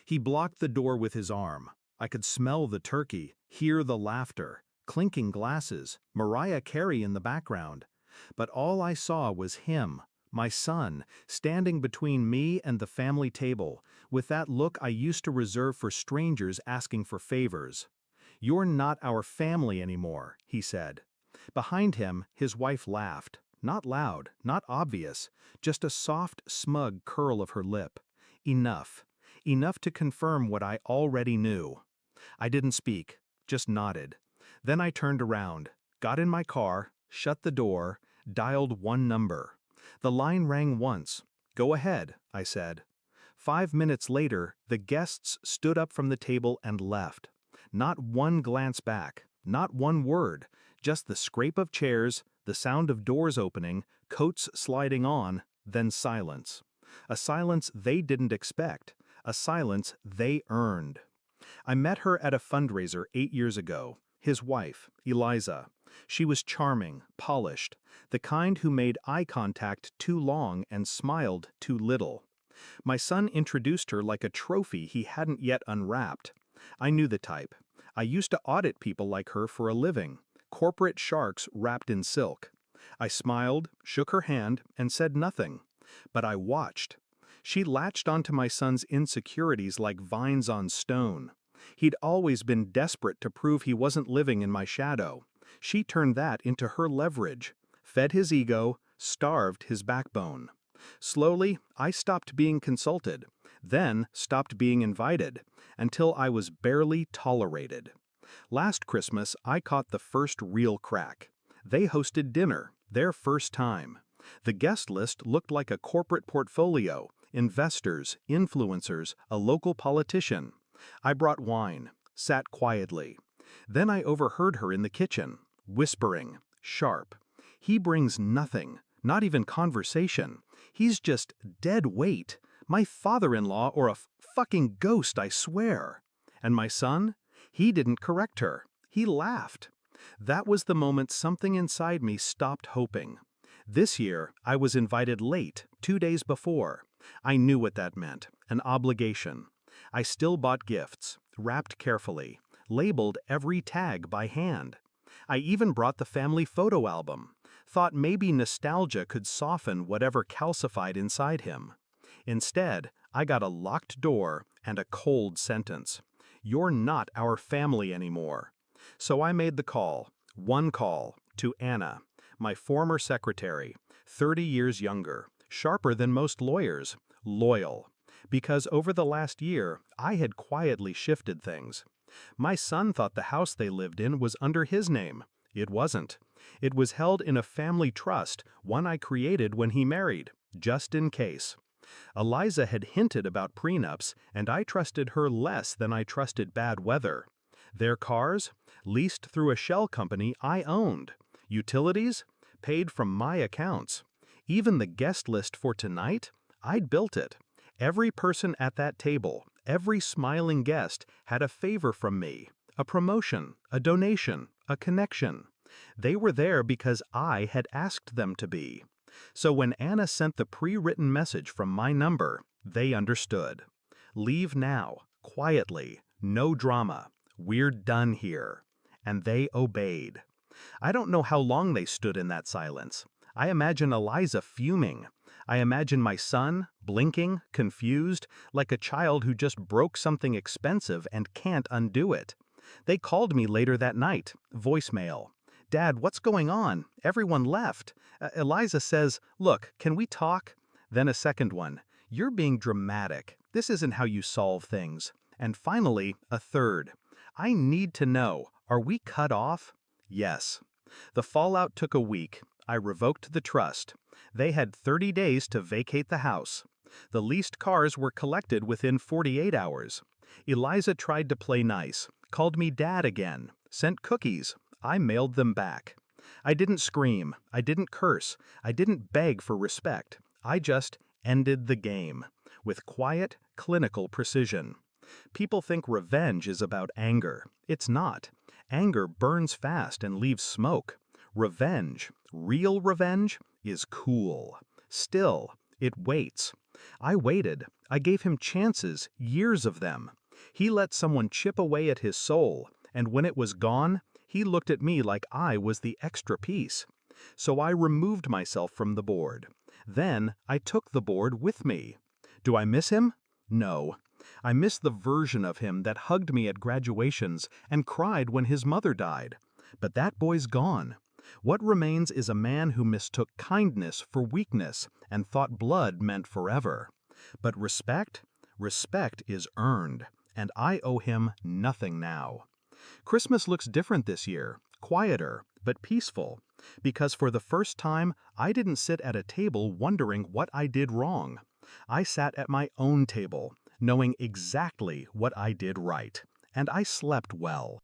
He blocked the door with his arm. I could smell the turkey, hear the laughter, clinking glasses, Mariah Carey in the background. But all I saw was him, my son, standing between me and the family table, with that look I used to reserve for strangers asking for favors. "You're not our family anymore," he said. Behind him, his wife laughed. Not loud, not obvious, just a soft, smug curl of her lip. Enough. Enough to confirm what I already knew. I didn't speak, just nodded. Then I turned around, got in my car, shut the door, dialed one number. The line rang once. "Go ahead," I said. 5 minutes later, the guests stood up from the table and left. Not one glance back, not one word, just the scrape of chairs, the sound of doors opening, coats sliding on, then silence. A silence they didn't expect, a silence they earned. I met her at a fundraiser 8 years ago, his wife, Eliza. She was charming, polished, the kind who made eye contact too long and smiled too little. My son introduced her like a trophy he hadn't yet unwrapped. I knew the type. I used to audit people like her for a living, corporate sharks wrapped in silk. I smiled, shook her hand, and said nothing. But I watched. She latched onto my son's insecurities like vines on stone. He'd always been desperate to prove he wasn't living in my shadow. She turned that into her leverage, fed his ego, starved his backbone. Slowly, I stopped being consulted, then stopped being invited, until I was barely tolerated. Last Christmas, I caught the first real crack. They hosted dinner, their first time. The guest list looked like a corporate portfolio, investors, influencers, a local politician. I brought wine, sat quietly. Then I overheard her in the kitchen, whispering, sharp. "He brings nothing, not even conversation. He's just dead weight. My father-in-law or a fucking ghost, I swear." And my son? He didn't correct her. He laughed. That was the moment something inside me stopped hoping. This year, I was invited late, 2 days before. I knew what that meant, an obligation. I still bought gifts, wrapped carefully, labeled every tag by hand. I even brought the family photo album, thought maybe nostalgia could soften whatever calcified inside him. Instead, I got a locked door and a cold sentence. "You're not our family anymore." So I made the call, one call, to Anna, my former secretary, 30 years younger, sharper than most lawyers, loyal. Because over the last year, I had quietly shifted things. My son thought the house they lived in was under his name. It wasn't. It was held in a family trust, one I created when he married, just in case. Eliza had hinted about prenups, and I trusted her less than I trusted bad weather. Their cars? Leased through a shell company I owned. Utilities? Paid from my accounts. Even the guest list for tonight? I'd built it. Every person at that table, every smiling guest, had a favor from me, a promotion, a donation, a connection. They were there because I had asked them to be. So when Anna sent the pre-written message from my number, they understood. "Leave now, quietly, no drama. We're done here." And they obeyed. I don't know how long they stood in that silence. I imagine Eliza fuming. I imagine my son, blinking, confused, like a child who just broke something expensive and can't undo it. They called me later that night, voicemail. "Dad, what's going on? Everyone left. Eliza says, 'Look, can we talk?'" Then a second one. "You're being dramatic. This isn't how you solve things." And finally, a third. "I need to know, are we cut off?" Yes. The fallout took a week. I revoked the trust. They had 30 days to vacate the house. The leased cars were collected within 48 hours. Eliza tried to play nice, called me dad again, sent cookies. I mailed them back. I didn't scream. I didn't curse. I didn't beg for respect. I just ended the game with quiet, clinical precision. People think revenge is about anger. It's not. Anger burns fast and leaves smoke. Revenge, real revenge, is cool. Still, it waits. I waited. I gave him chances, years of them. He let someone chip away at his soul, and when it was gone, he looked at me like I was the extra piece. So I removed myself from the board. Then I took the board with me. Do I miss him? No. I miss the version of him that hugged me at graduations and cried when his mother died. But that boy's gone. What remains is a man who mistook kindness for weakness and thought blood meant forever. But respect? Respect is earned, and I owe him nothing now. Christmas looks different this year, quieter, but peaceful, because for the first time I didn't sit at a table wondering what I did wrong. I sat at my own table, knowing exactly what I did right, and I slept well.